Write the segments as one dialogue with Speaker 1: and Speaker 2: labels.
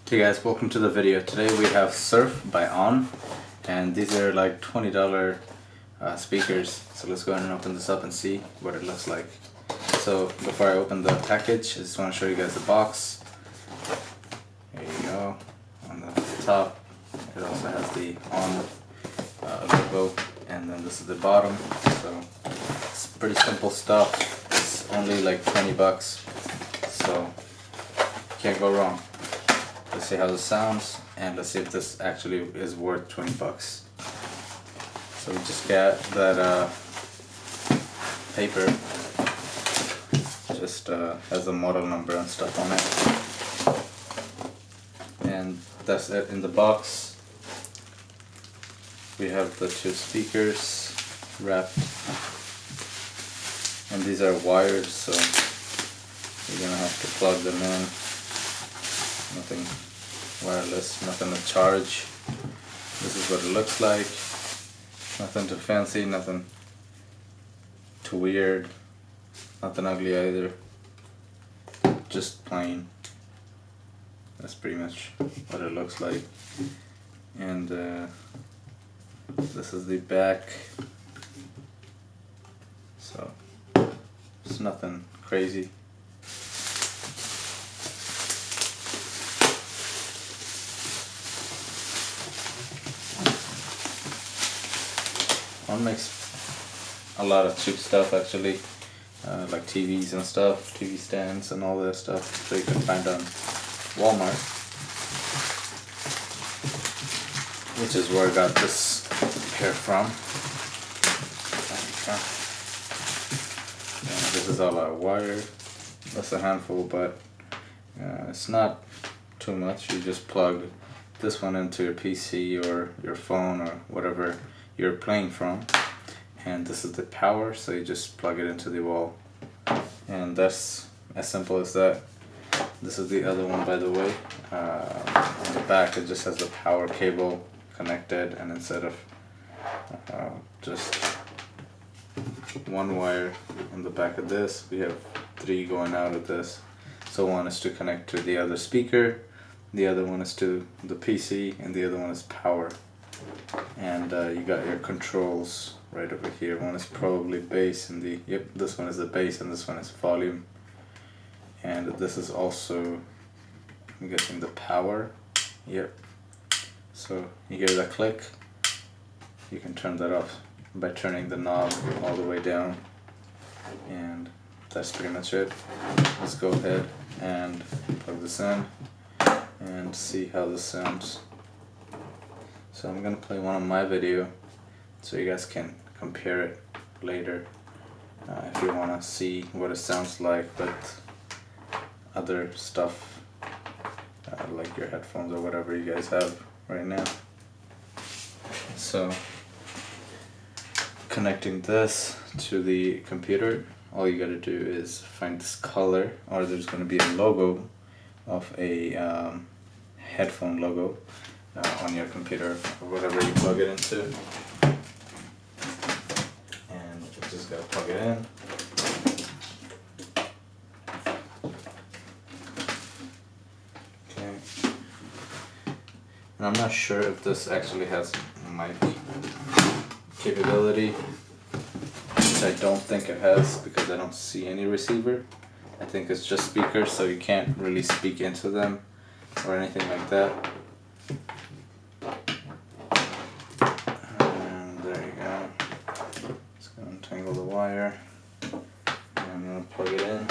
Speaker 1: Hey guys, welcome to the video. Today we have Surf by On, and these are like $20 speakers. So let's go ahead and open this up and see what it looks like. So before I open the package, I just want to show you guys the box. There you go. On the top, it also has the On logo, and then this is the bottom. So it's pretty simple stuff. It's only like 20 bucks, so can't go wrong. Let's see how this sounds, and let's see if this actually is worth 20 bucks. So we just got that paper, just has a model number and stuff on it. And that's it in the box. We have the two speakers wrapped, and these are wired, so you're gonna have to plug them in. Nothing wireless, nothing to charge. This is what it looks like. Nothing too fancy, nothing too weird, nothing ugly either. Just plain. That's pretty much what it looks like. And this is the back. So it's nothing crazy. On makes a lot of cheap stuff actually, like TVs and stuff, TV stands and all that stuff, so you can find on Walmart, which is where I got this pair from. And this is all out of wire. That's a handful, but it's not too much. You just plug this one into your PC or your phone or whatever you're playing from, and this is the power, so you just plug it into the wall, and that's as simple as that. This is the other one, by the way. On the back it just has the power cable connected, and instead of just one wire on the back of this, we have three going out of this. So one is to connect to the other speaker, the other one is to the PC, and the other one is power. And you got your controls right over here. One is probably bass, and this one is the bass, and this one is volume. And this is also, I'm guessing, the power. Yep. So you give it a click. You can turn that off by turning the knob all the way down. And that's pretty much it. Let's go ahead and plug this in and see how this sounds. So I'm gonna play one on my video so you guys can compare it later if you wanna see what it sounds like with other stuff like your headphones or whatever you guys have right now. So connecting this to the computer, all you gotta do is find this color, or there's gonna be a logo of a headphone logo on your computer or whatever you plug it into, and you just gotta plug it in. Okay, and I'm not sure if this actually has mic capability, which I don't think it has because I don't see any receiver. I think it's just speakers, so you can't really speak into them or anything like that. Untangle the wire, and I'm going to plug it in.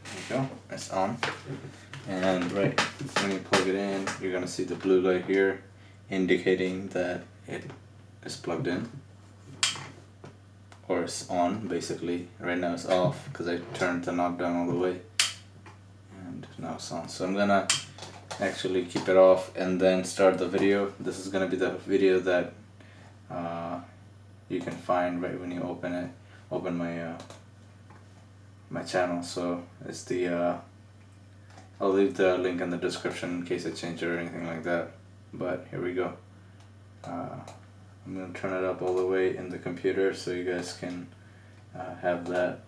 Speaker 1: There you go, it's on. And right when you plug it in, you're going to see the blue light here indicating that it is plugged in, or it's on basically. Right now it's off because I turned the knob down all the way, and now it's on. So I'm going to actually keep it off and then start the video. This is gonna be the video that you can find right when you open my my channel. So it's the I'll leave the link in the description in case I change it or anything like that. But here we go. I'm gonna turn it up all the way in the computer so you guys can have that,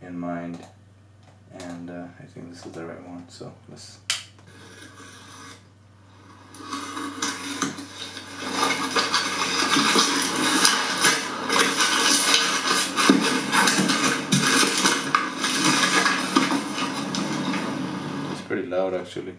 Speaker 1: in mind, and I think this is the right one. So let's. It's pretty loud actually.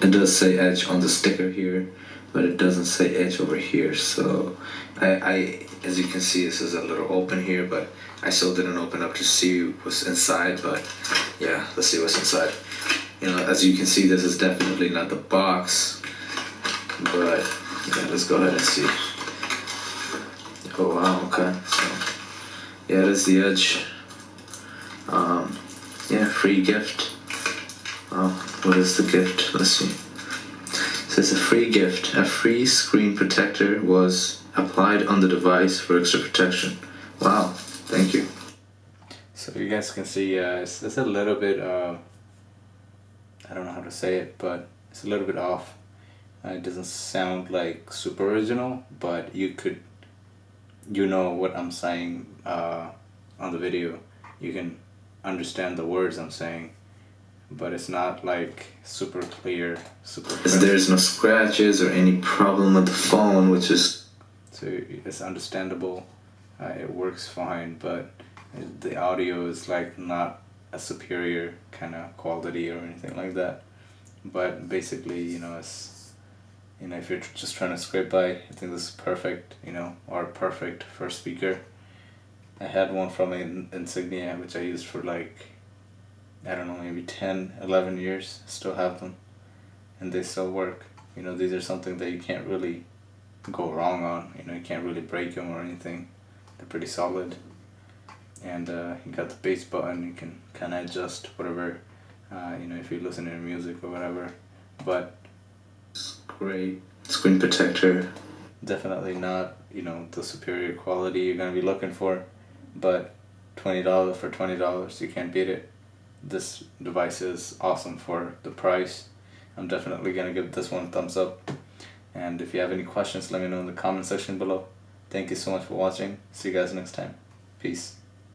Speaker 1: It does say Edge on the sticker here, but it doesn't say Edge over here. So I as you can see, this is a little open here, but I still didn't open up to see what's inside. But yeah, let's see what's inside. You know, as you can see, this is definitely not the box, but yeah, let's go ahead and see. Oh wow, okay. So yeah, it is the Edge. Yeah, free gift. What is the gift? Let's see. It says a free gift. A free screen protector was applied on the device for extra protection. Wow, thank you. So you guys can see it's a little bit, I don't know how to say it, but it's a little bit off. It doesn't sound like super original, but you know what I'm saying on the video. You can understand the words I'm saying, but it's not like super clear, super crisp. There's no scratches or any problem with the phone, which is... So it's understandable, it works fine, but the audio is like not a superior kind of quality or anything like that. But basically, you know, it's, you know, if you're just trying to scrape by, I think this is perfect, you know, or perfect for a speaker. I had one from Insignia, which I used for like, I don't know, maybe 10, 11 years, still have them, and they still work. You know, these are something that you can't really go wrong on, you know, you can't really break them or anything. They're pretty solid. And you got the bass button, you can kind of adjust whatever, you know, if you're listening to music or whatever. But it's great. Screen protector. Definitely not, you know, the superior quality you're going to be looking for, but $20 for $20, you can't beat it. This device is awesome for the price. I'm definitely going to give this one a thumbs up. And if you have any questions, let me know in the comment section below. Thank you so much for watching. See you guys next time. Peace.